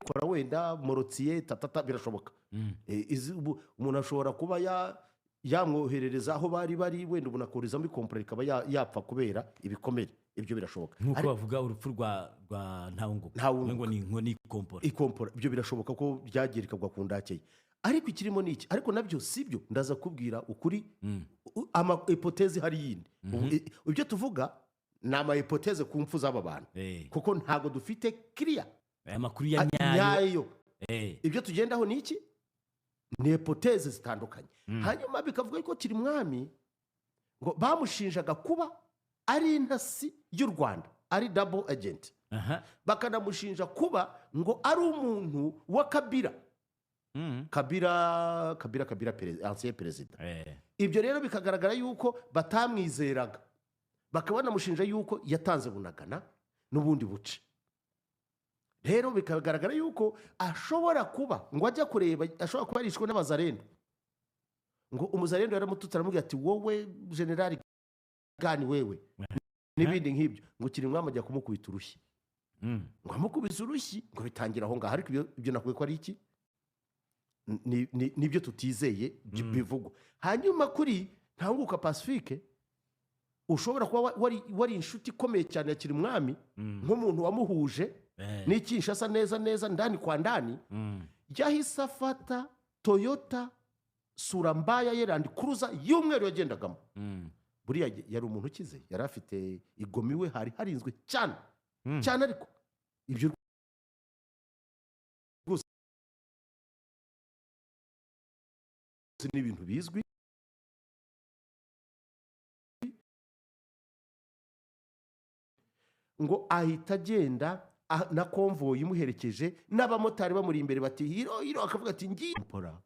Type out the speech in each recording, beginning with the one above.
ikompora wenda morotiye tatata birashoboka. Umuntu ashobora kuba yamwoherereza aho bari wenda umuntu akohereza muri kompora ikaba yapfa kubera ibikomere. Ibyo birashoboka. Nkuko bavuga urupfu rwa Ntawunguka ngo ni inkoni ikompora. Ibyo birashoboka ko byagira ikagwa ku ndakeye. Ariko ikirimo ni iki? Ariko nabyo sibyo, ndaza kubwira ukuri. Ama hypothèse hari yindi. Ibyo tuvuga ni ama hypothèse ku mfu z'aba bantu. Kuko ntago dufite clear amakuru ya nyayo. Ibyo tugendaho ni iki? Ni hypothèse zitandukanye. Hanyuma bikavuga ko Kirimwami ngo bamushinjaga kuba ari intasi y'u Rwanda, ari double agent. Bakanamushinja kuba ngo ari umuntu wa Kabila. Kabila ancien president. Ibyo rero bikagaragara yuko batamwizeraga. Bakaba namushinja yuko yatanze Bunagana n'ubundi buce. Rero bikagaragara yuko ashobora kuba ngo ajya kureba, ashobora kuba arishwe n'abazarendo. Ngo umuzarendo yaramututse aramubwira ati wowe generali gani wewe n'ibindi nk'ibyo, ngo Kirimwami ajya kumukubita urushyi. Ngo amukubise urushyi ngo bitangira aho ngaho. Ariko ibyo nakuye ko ari iki? Nibyo tutizeye bivugwa. Hanyuma kuri Ntawunguka Pacifique ushobora kuba wari inshuti ikomeye cyane ya Kirimwami, nk'umuntu wamuhuje n'Kinshasa neza ndani kwa ndani. Yahise afata Toyota Surambaya Land Cruiser y'umweru yagendagamo. Buriya yari umuntu ukize, yari afite igomiwe, hari harinzwe cyane. Ariko ibyo ni ibintu bizwi. Ngo ahita agenda na konvoyi imuherekeje n'abamotari bamuri imbere bati hiro akavuga ati ngimpora.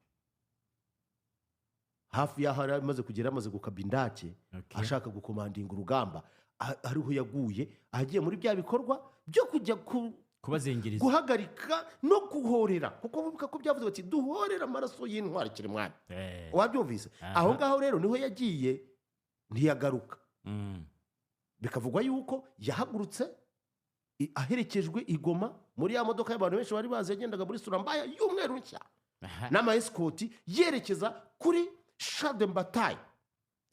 Hafi yaho amaze kugera, amaze gukaba indake, ashaka gukomandinga urugamba, ariho yaguye, agiye muri bya bikorwa byo kujya kubazengeriza, guhagarika no guhorera. Kuko bavuga ko byavuze bati duhorera amaraso y'intwari Kirimwami. Wabyumvise? Aho ngaho rero niho yagiye, ntiyagaruka. Bikavugwa yuko yahagurutse aherekejwe igoma muri ya modoka y'abantu benshi bari bazi yagendaga muri Surambaya y'umweru nshya n'ama escort yerekeza kuri Champ de Bataille.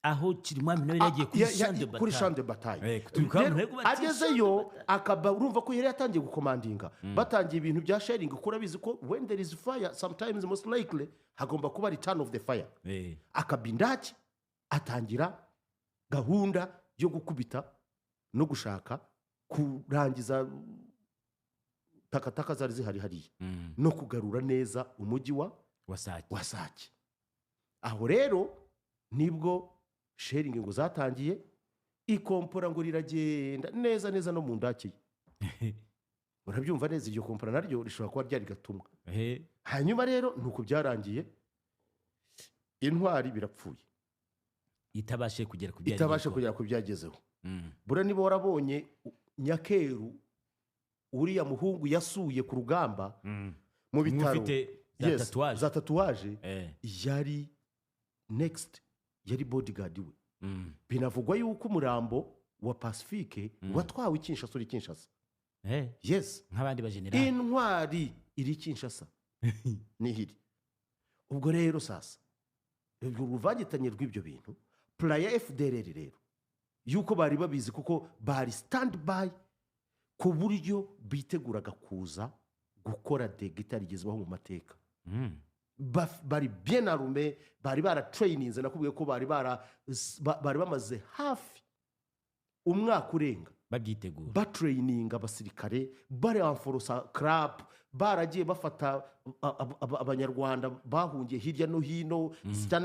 Aho Kirimwami nawe yagiye kuri Champ de Bataille. Agezeyo akaba urumva ko yari yatangiye gukomandinga. Batangiye ibintu bya sharing, kuko urabizi ko when there is fire sometimes most likely hagomba kuba return of the fire. Akabindaki atangira gahunda yo gukubita no gushaka kurangiza takataka zari zihari hariya, no kugarura neza umujyi wa Sake. Aho rero nibwo sharing ngo zatangiye, ikompora ngo riragenda neza no mu ndake. Urabyumva neza, iryo kompora naryo rishobora kuba ryari gatumwa. Hanyuma rero nuko byarangiye, intwari birapfuye, itabashe kugera ku byagezeho. Bura niba warabonye Nyakeru uriya muhungu yasuye ku rugamba mu bitaro za tatuwaje, yari next, yari bodyguard we. Binavugwa yuko umurambo wa Pacifique watwawe Kinshasa. Yes, nk'abandi bajenerali. Intwari iri Kinshasa nihiri. Ubwo rero sasa uruvangitanye rw'ibyo bintu playa FDLR rero yuko bari babizi, kuko bari stand by ku buryo biteguraga kuza gukora degita rigezweho mu mateka. Bari bien armé, bari bara traininze. Nakubwiye ko bari bamaze hafi umwaka urenga babyitegura, batraininga abasirikare, bari enforcer crap, baragiye bafata abanyarwanda bahungiye hirya no hino,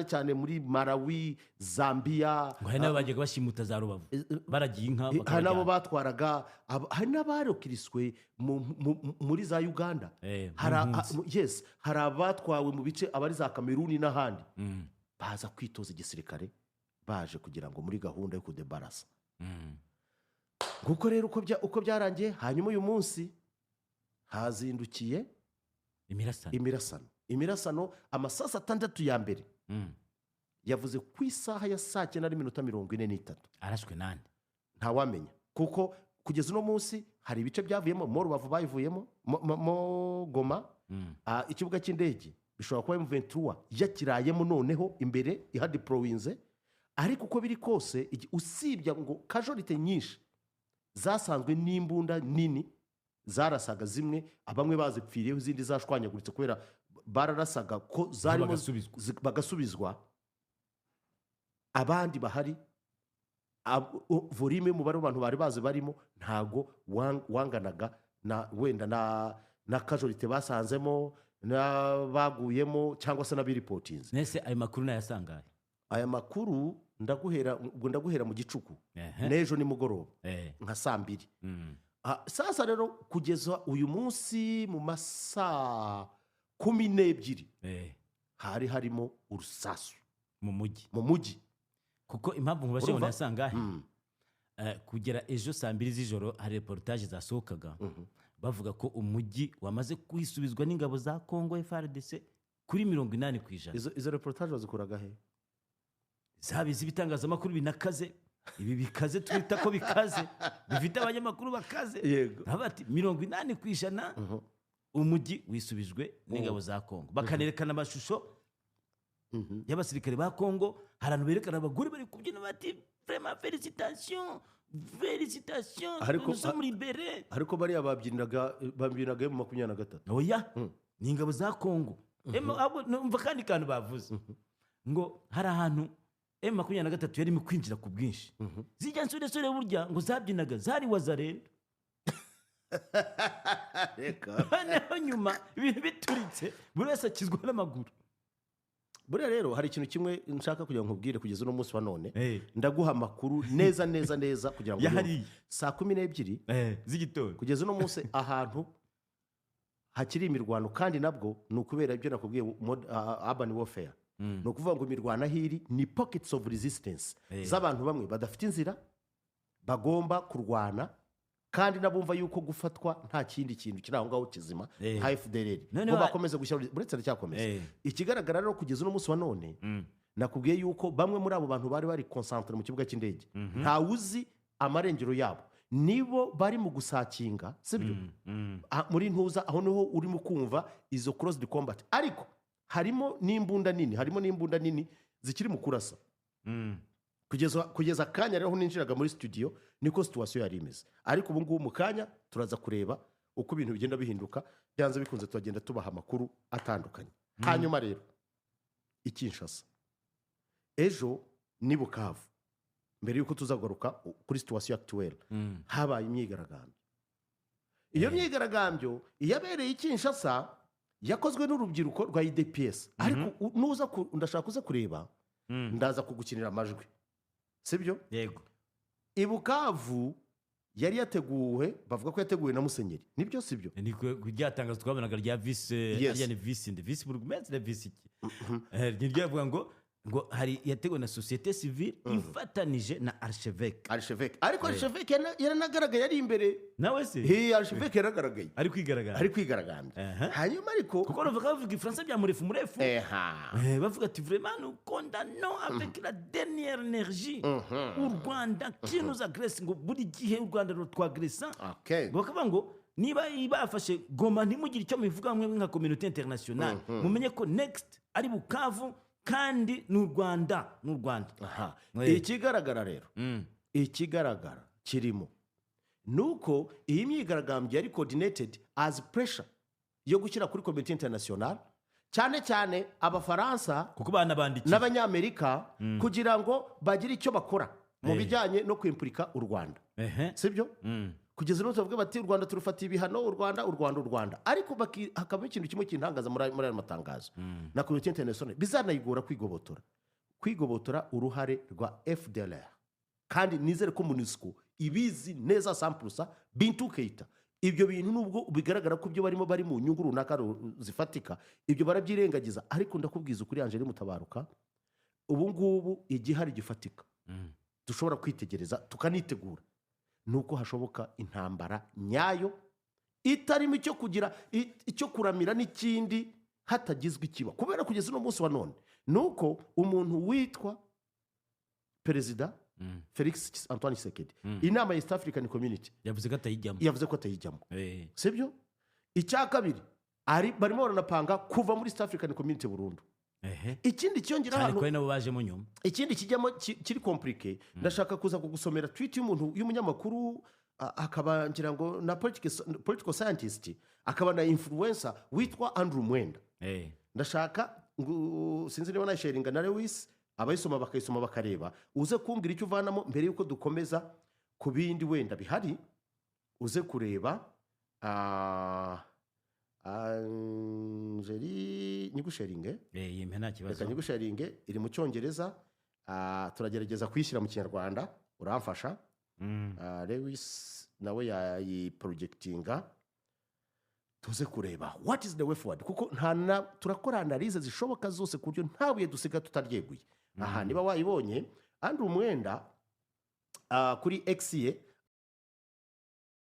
cyane muri Malawi, Zambia. Hari nabo bagiye bashimuta za Rubavu, baragiye inka, hari nabo batwaraga, hari n'abarokiriswe muri za Uganda. Yes, hari abatwawe mu bice abari za Kameruni n'ahandi, baza kwitoza igisirikare, baje kugira ngo muri gahunda yo kudebarasa. Nguko rero uko byarangiye. Hanyuma uyu munsi hazindukiye imirasano amasasa 6 ya mbere. Yavuze ku isaha ya 9:43 arashwe nande ntawamenya, kuko kugeza uno munsi hari ibice byavuyemo mo Rubavu bayivuyemo mo Goma ikibuga cy'indege bishobora kuba M23 yakirayemo noneho imbere ihadiprowinze, ariko uko biri kose usibye ngo casualty nyinshi zasanzwe n'imbunda nini zarasaga zimwe abamwe bazipfiriyeho izindi zashwanyaguritse kubera bararasaga ko zarimo bagasubizwa, abandi bahari volume y'umubare w'abantu bari bazi barimo ntago wanganaga na wenda na casualty basanzemo n'abaguyemo cyangwa se n'abiripotinze. Nese ayo makuru nayasangaye? Aya makuru ndaguhera mu gicuku n'ejo nimugoroba nka saa 2. Sasa rero kugeza uyu munsi mu masaa 12 hari harimo urusasu mu mujyi kuko impamvu nkubashe ngo nasangahe kugera ejo saa 2 z'ijoro hari reportage zasohokaga bavuga ko umujyi wamaze kwisubizwa n'ingabo za Congo FARDC kuri 80%. Izo reportage bazikuraga he? Zabizi bitangazamakuru binakaze, ibi bikaze twita ko bikaze bifite abanyamakuru bakaze. Yego. Bati 80% umujyi wisubijwe n'ingabo za Congo. Bakanerekana amashusho y'abasirikare ba Congo, harantu berekana abagore bari kubyina bati vraiment félicitations nous sommes libérés. Ariko bari babyinaga mu 23. Oya ni ingabo za Congo. Umva kandi kantu bavuze ngo hari ahantu M23 yari mu kwinjira ku bwinshi. Zijya nsure burya ngo zabyinaga zari Wazarendo. Reka naho nyuma ibintu bituritse buri wese akizwa n'amaguru. Buriya rero hari ikintu kimwe nshaka kugira ngo nkubwire kugeza uno munsi wa none. Ndaguha amakuru neza kugira ngo saa 12 z'igitondo kugeza uno munsi ahantu hakiri imirwano, kandi nabwo ni ukubera ibyo nakubwiye urban warfare. Ni ukuvuga ngo imirwano ahiri ni pockets of resistance z'abantu bamwe badafite inzira bagomba kurwana, kandi nabumva yuko gufatwa nta kindi kintu kiri aho ngaho kizima nka FDLR bo bakomeza gushyira buretse cyakomeza. Ikigaragara rero kugeza uno munsi wa none nakubwiye yuko bamwe muri abo bantu bari concentre mu kibuga cy'indege nta uzi amarengero yabo, nibo bari mu gusakinga sibyo muri ntuza aho niho urimo kumva izo crossed combat, ariko harimo n'imbunda nini zikiri mu kurasa. Kugeza kanya rero ninjiraga muri studio niko situation yari imeze, ariko ubu ngubu mu kanya turaza kureba uko ibintu bigenda bihinduka, byanze bikunze tugenda tubaha amakuru atandukanye. Hanyuma rero Kinshasa ejo ni Bukavu, mbere yuko tuzagaruka kuri situation actuelle habaye imyigaragambyo. Iyo myigaragambyo yabereye Kinshasa yakozwe n'urubyiruko rwa UDPS, ariko nuza ndashaka kuza kureba ndaza kugukinira amajwi sibyo. Yego. Ibukavu yari yateguwe, bavuga ko yateguwe na Musenyeri, nibyo sibyo? Ni kujyatangaza twabonaga rya vice burugumestre vice iki ryavuga ngo hari yateguwe na société civile ifatanije na archevêque. Ariko archevêque yaranagaragaye ari imbere nawe se. Archevêque yaragaragaye ari kwigaragambya. Hanyuma ariko kuko bavuga ifaransa bya murefu bavuga ati vraiment nous condamnons avec la dernière énergie u Rwanda qui nous agresse, ngo buri gihe u Rwanda rutwagressa. Bakavuga ngo niba bafashe Goma ntimugire icyo mubivuga mwe nka communauté internationale, mumenye ko next ari Bukavu kandi n'u Rwanda. Ikigaragara rero ikigaragara kirimo nuko iyi myigaragambyo yari coordinated as pressure yo gushyira kuri community international, cyane abafaransa kuko banabandikiye n'abanyamerika kugira ngo bagire icyo bakora mu bijyanye no kwimplika u Rwanda sibyo. Kugeza n'ubu tuvuga bati u Rwanda turufatiye ibihano, u Rwanda ariko hakaba ikintu kimwe kintangaza muri ayo matangazo na community international bizanayigora kwigobotora uruhare rwa FDLR, kandi nizere ko MONUSCO ibizi neza 100%. Bintou Keita ibyo bintu nubwo bigaragara ko byo bari mu nyungu runaka zifatika, ibyo barabyirengagiza, ariko ndakubwiza ukuri Angeli Mutabaruka ubu ngubu igihari gifatika dushobora kwitegereza tukanitegura nuko hashoboka intambara nyayo itarimo icyo kugira icyo kuramira n'ikindi hatagizwe ikiba, kubera kugeza no munsi wa none nuko umuntu witwa perezida Felix Antoine Tshisekedi inama ya East African Community yavuze ko atayijyamo sibyo icya kabiri barimo baranapanga kuva muri East African Community burundu ikindi cyongera hano ariko nabo bajemo nyuma ikindi kijyamo kiri compliqué ndashaka kuza kugusomera tweet y'umunyamakuru akaba ngira ngo na political scientist akaba na influencer witwa Andrew Mwenda ndashaka sinzi niba na sharinga na Lewis abayisoma bakayisoma bakareba uze kumbwira icyo uvanamo mbere yuko dukomeza ku bindi wenda bihari uze kureba Angeli nyigusharinge yempe nta kibazo reka nyigusharinge iri mu cyongereza turagerageza kuyishyira mu kinyarwanda uramfasha Lewis nawe yayiprojectinga tuze kureba what is the way forward kuko turakora analyse zishoboka zose ku buryo ntabuye dusiga tutaryeguye aha niba wayibonye Andrew Mwenda kuri X ye